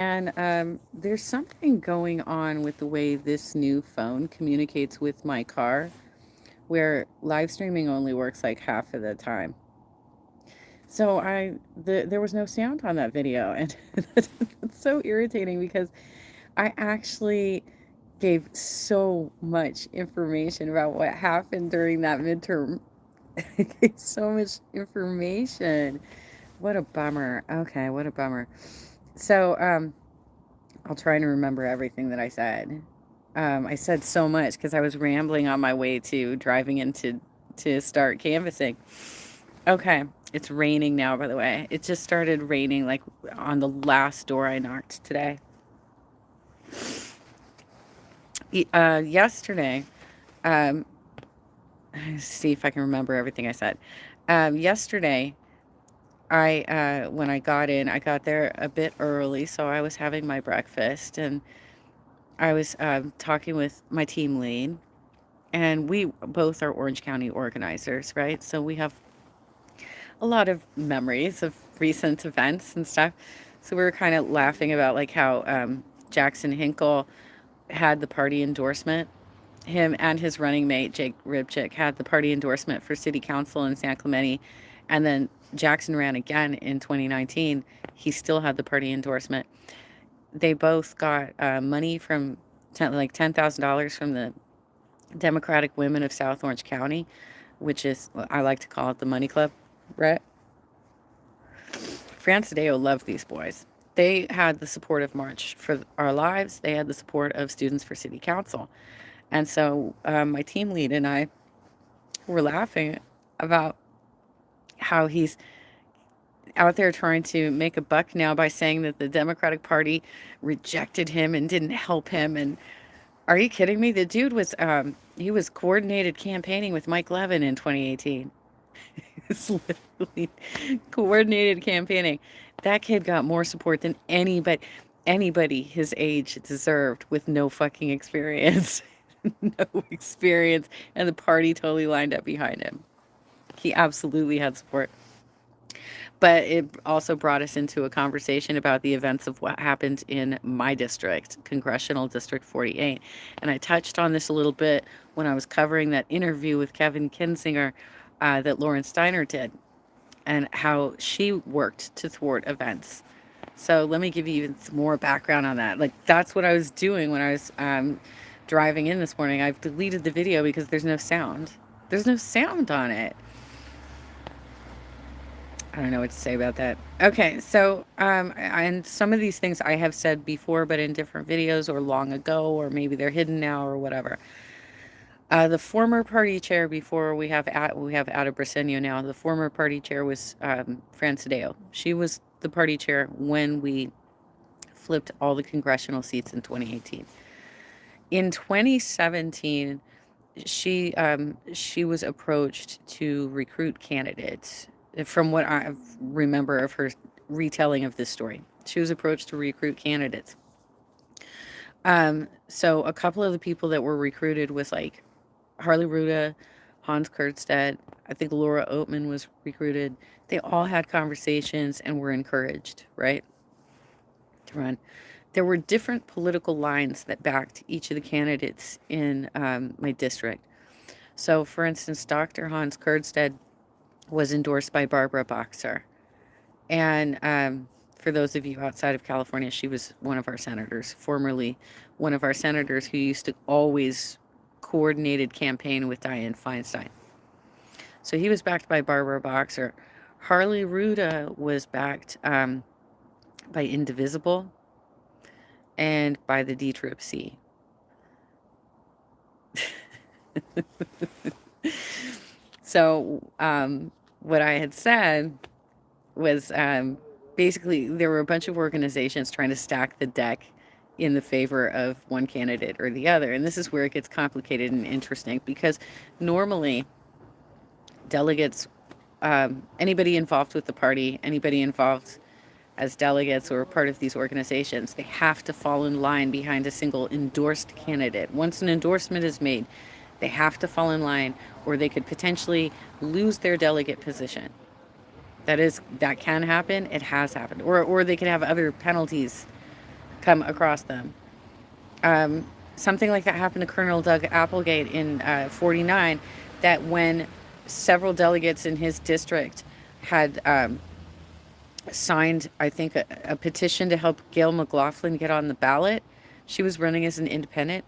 And there's something going on with the way this new phone communicates with my car, where live streaming only works like half of the time. So there was no sound on that video, and it's so irritating because I actually gave so much information about what happened during that midterm. I gave so much information. What a bummer. Okay, what a bummer. So, I'll try and remember everything that I said. I said so much because I was rambling on my way to driving into to start canvassing. Okay, it's raining now, by the way. It just started raining like on the last door I knocked today. Yesterday, um, see if I can remember everything I said. Yesterday, when I got in, I got there a bit early, so I was having my breakfast and I was talking with my team lead, and we both are Orange County organizers, right? So we have a lot of memories of recent events and stuff. So we were kind of laughing about like how Jackson Hinkle had the party endorsement. Him and his running mate, Jake Ribchick, had the party endorsement for city council in San Clemente. And then Jackson ran again in 2019. He still had the party endorsement. They both got money from like $10,000 from the Democratic Women of South Orange County, which is, I like to call it the Money Club, right? Francideo loved these boys. They had the support of March for Our Lives. They had the support of Students for City Council. And so my team lead and I were laughing about how he's out there trying to make a buck now by saying that the Democratic Party rejected him and didn't help him. And are you kidding me? The dude was he was coordinated campaigning with Mike Levin in 2018. It's literally coordinated campaigning. That kid got more support than anybody his age deserved with no fucking experience. No experience, and the party totally lined up behind him. He absolutely had support. But it also brought us into a conversation about the events of what happened in my district, Congressional District 48. And I touched on this a little bit when I was covering that interview with Kevin Kinzinger that Lauren Steiner did, and how she worked to thwart events. So let me give you even some more background on that. Like, that's what I was doing when I was driving in this morning. I've deleted the video because there's no sound. There's no sound on it. I don't know what to say about that. Okay, so and some of these things I have said before, but in different videos or long ago, or maybe they're hidden now or whatever. The former party chair before we have Ada Briseno now. The former party chair was Francideo. She was the party chair when we flipped all the congressional seats in 2018. In 2017, she was approached to recruit candidates. From what I remember of her retelling of this story, she was approached to recruit candidates. So a couple of the people that were recruited was like Harley Ruda, Hans Kurtstedt. I think Laura Oatman was recruited. They all had conversations and were encouraged, right, to run. There were different political lines that backed each of the candidates in my district. So, for instance, Dr. Hans Kurtstedt was endorsed by Barbara Boxer. And for those of you outside of California, she was one of our senators, formerly one of our senators who used to always coordinated campaign with Dianne Feinstein. So he was backed by Barbara Boxer. Harley Ruda was backed by Indivisible and by the D-Trip-C. So what I had said was basically there were a bunch of organizations trying to stack the deck in the favor of one candidate or the other. And this is where it gets complicated and interesting because normally delegates, anybody involved with the party, anybody involved as delegates or part of these organizations, they have to fall in line behind a single endorsed candidate. Once an endorsement is made, they have to fall in line or they could potentially lose their delegate position. That can happen. It has happened. Or they could have other penalties come across them. Um, Something like that happened to Colonel Doug Applegate in 49, that when several delegates in his district had signed, I think, a petition to help Gail McLaughlin get on the ballot. She was running as an independent.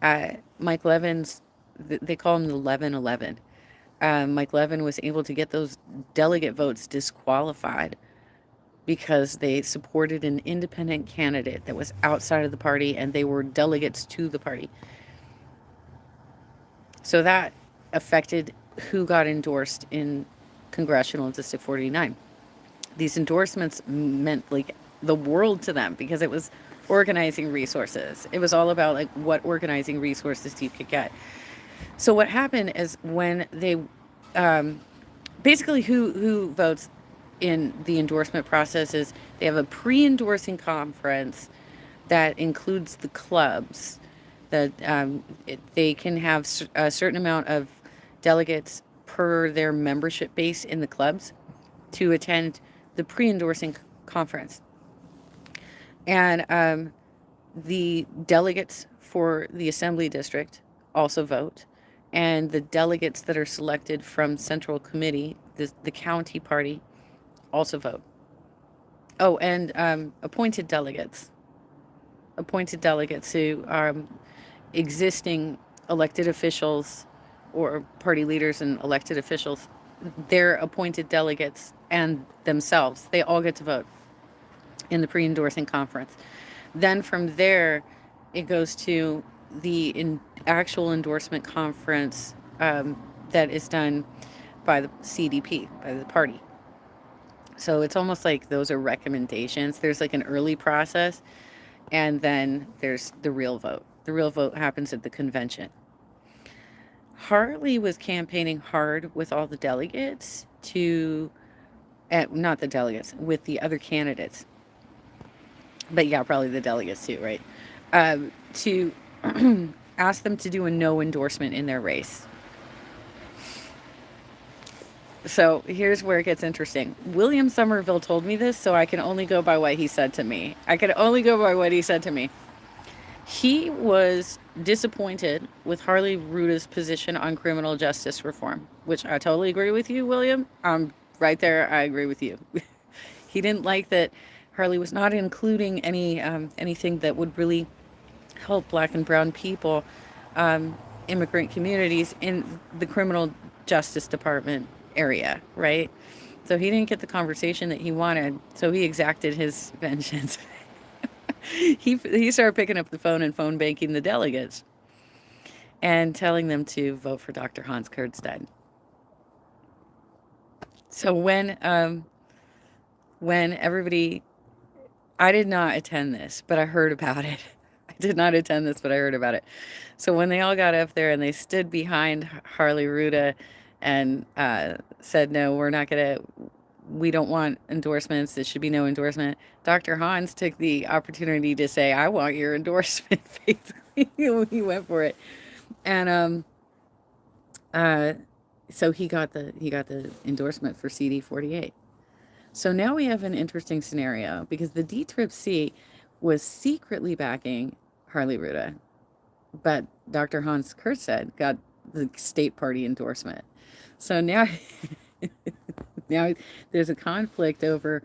Mike Levin's, they call him the Levin 11. Mike Levin was able to get those delegate votes disqualified because they supported an independent candidate that was outside of the party and they were delegates to the party. So that affected who got endorsed in Congressional District 49. These endorsements meant like the world to them because it was organizing resources. It was all about like what organizing resources you could get. So what happened is when they basically who votes in the endorsement process is they have a pre-endorsing conference that includes the clubs that they can have a certain amount of delegates per their membership base in the clubs to attend the pre-endorsing conference. And the delegates for the assembly district also vote. And the delegates that are selected from central committee, the county party, also vote. Oh, and appointed delegates who are existing elected officials or party leaders and elected officials, their appointed delegates and themselves, they all get to vote in the pre-endorsing conference. Then from there, it goes to the actual endorsement conference that is done by the CDP, by the party. So it's almost like those are recommendations. There's like an early process, and then there's the real vote. The real vote happens at the convention. Hartley was campaigning hard with all the delegates to, not the delegates, with the other candidates. But yeah, probably the delegates too, right? To ask them to do a no endorsement in their race. So here's where it gets interesting. William Somerville told me this, so I can only go by what he said to me. I can only go by what he said to me. He was disappointed with Harley Ruta's position on criminal justice reform, which I totally agree with you, William. Right there, I agree with you. He didn't like that Harley was not including anything that would really help Black and Brown people, immigrant communities in the criminal justice department area, right? So he didn't get the conversation that he wanted, so he exacted his vengeance. He started picking up the phone and phone banking the delegates and telling them to vote for Dr. Hans Kurtzstein. So when everybody, I did not attend this, but I heard about it. I did not attend this, but I heard about it. So when they all got up there and they stood behind Harley Ruta and said, no, we don't want endorsements. There should be no endorsement. Dr. Hans took the opportunity to say, I want your endorsement, basically. He went for it. And so he got the endorsement for CD-48. So now we have an interesting scenario because the D-Trip-C was secretly backing Harley Ruta, but Dr. Hans Kurtzstein got the state party endorsement. So now, now there's a conflict over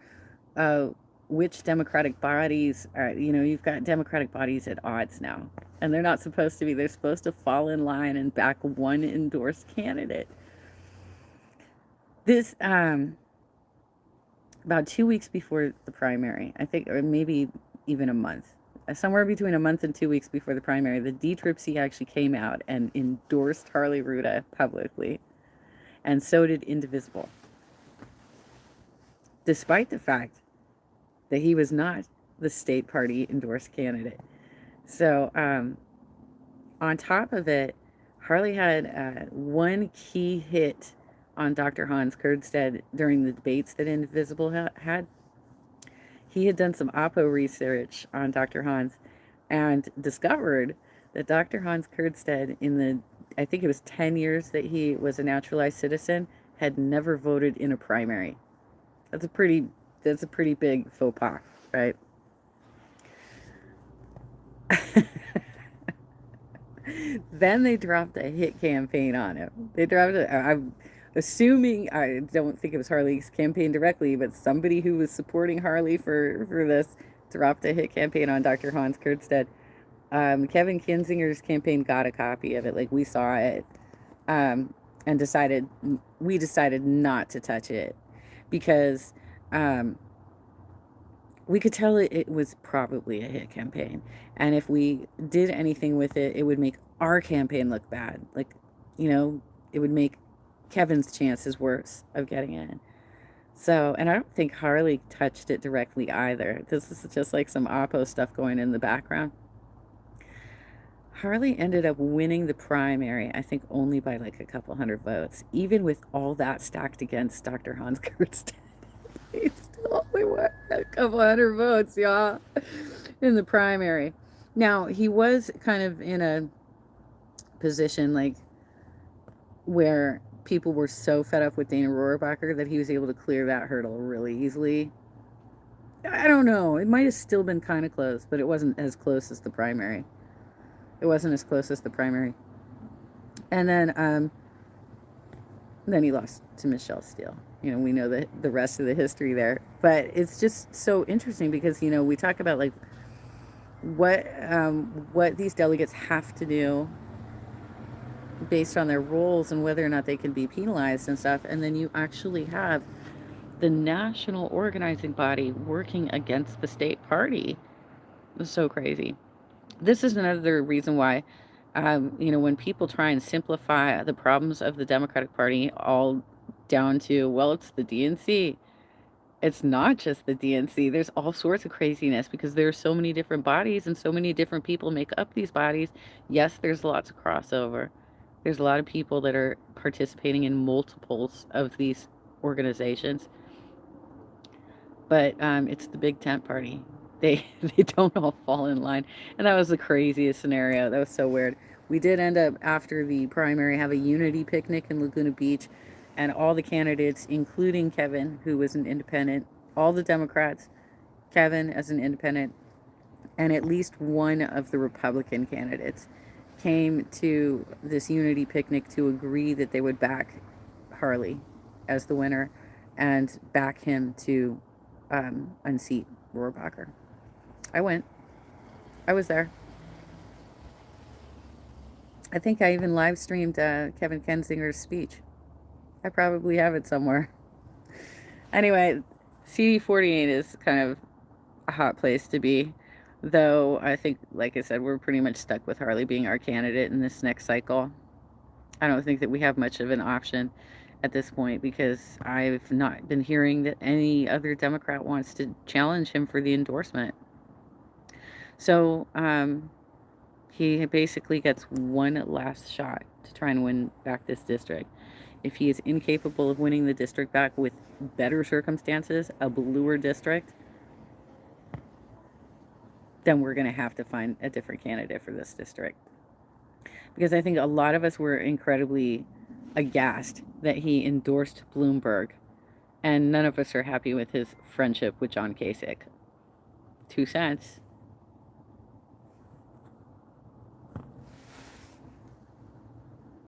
which Democratic bodies are. You've got Democratic bodies at odds now, and they're not supposed to be. They're supposed to fall in line and back one endorsed candidate. This about 2 weeks before the primary, I think, or maybe even a month, somewhere between a month and 2 weeks before the primary, the D-Trip-C actually came out and endorsed Harley Ruta publicly, and so did Indivisible, despite the fact that he was not the state party endorsed candidate. So on top of it, Harley had one key hit on Dr. Hans Kurtzstein during the debates that Indivisible had. He had done some Oppo research on Dr. Hans and discovered that Dr. Hans Kurtzstein, I think it was 10 years that he was a naturalized citizen, had never voted in a primary. That's a pretty big faux pas, right? Then they dropped a hit campaign on him. They dropped it. I'm assuming, I don't think it was Harley's campaign directly, but somebody who was supporting Harley for this dropped a hit campaign on Dr. Hans Kurtstead. Kevin Kinzinger's campaign got a copy of it. Like, we saw it, um, and we decided not to touch it because um, we could tell it was probably a hit campaign. And if we did anything with it, it would make our campaign look bad. Like, you know, it would make Kevin's chances worse of getting in. So, and I don't think Harley touched it directly either. This is just like some Oppo stuff going in the background. Harley ended up winning the primary, I think only by like a couple hundred votes. Even with all that stacked against Dr. Hans Kurtz, he still only won a couple hundred votes, y'all, in the primary. Now, he was kind of in a position like where people were so fed up with Dana Rohrabacher that he was able to clear that hurdle really easily. I don't know. It might have still been kind of close, but it wasn't as close as the primary. It wasn't as close as the primary. And then he lost to Michelle Steele. You know, we know the rest of the history there. But it's just so interesting because, you know, we talk about like what these delegates have to do based on their roles and whether or not they can be penalized and stuff. And then you actually have the national organizing body working against the state party. It's so crazy. This is another reason why, you know, when people try and simplify the problems of the Democratic Party all down to, well, it's the DNC. It's not just the DNC. There's all sorts of craziness because there are so many different bodies and so many different people make up these bodies. Yes, there's lots of crossover. There's a lot of people that are participating in multiples of these organizations, but it's the big tent party. They they don't all fall in line, and that was the craziest scenario. That was so weird. We did end up after the primary have a unity picnic in Laguna Beach, and all the candidates, including Kevin, who was an independent, all the Democrats, Kevin as an independent, and at least one of the Republican candidates came to this unity picnic to agree that they would back Harley as the winner and back him to unseat Rohrabacher. I went. I was there. I think I even live streamed Kevin Kinzinger's speech. I probably have it somewhere. Anyway, CD-48 is kind of a hot place to be. Though I think, like I said, we're pretty much stuck with Harley being our candidate in this next cycle. I don't think that we have much of an option at this point because I've not been hearing that any other Democrat wants to challenge him for the endorsement. So he basically gets one last shot to try and win back this district. If he is incapable of winning the district back with better circumstances, a bluer district, then we're going to have to find a different candidate for this district. Because I think a lot of us were incredibly aghast that he endorsed Bloomberg, and none of us are happy with his friendship with John Kasich. 2 cents.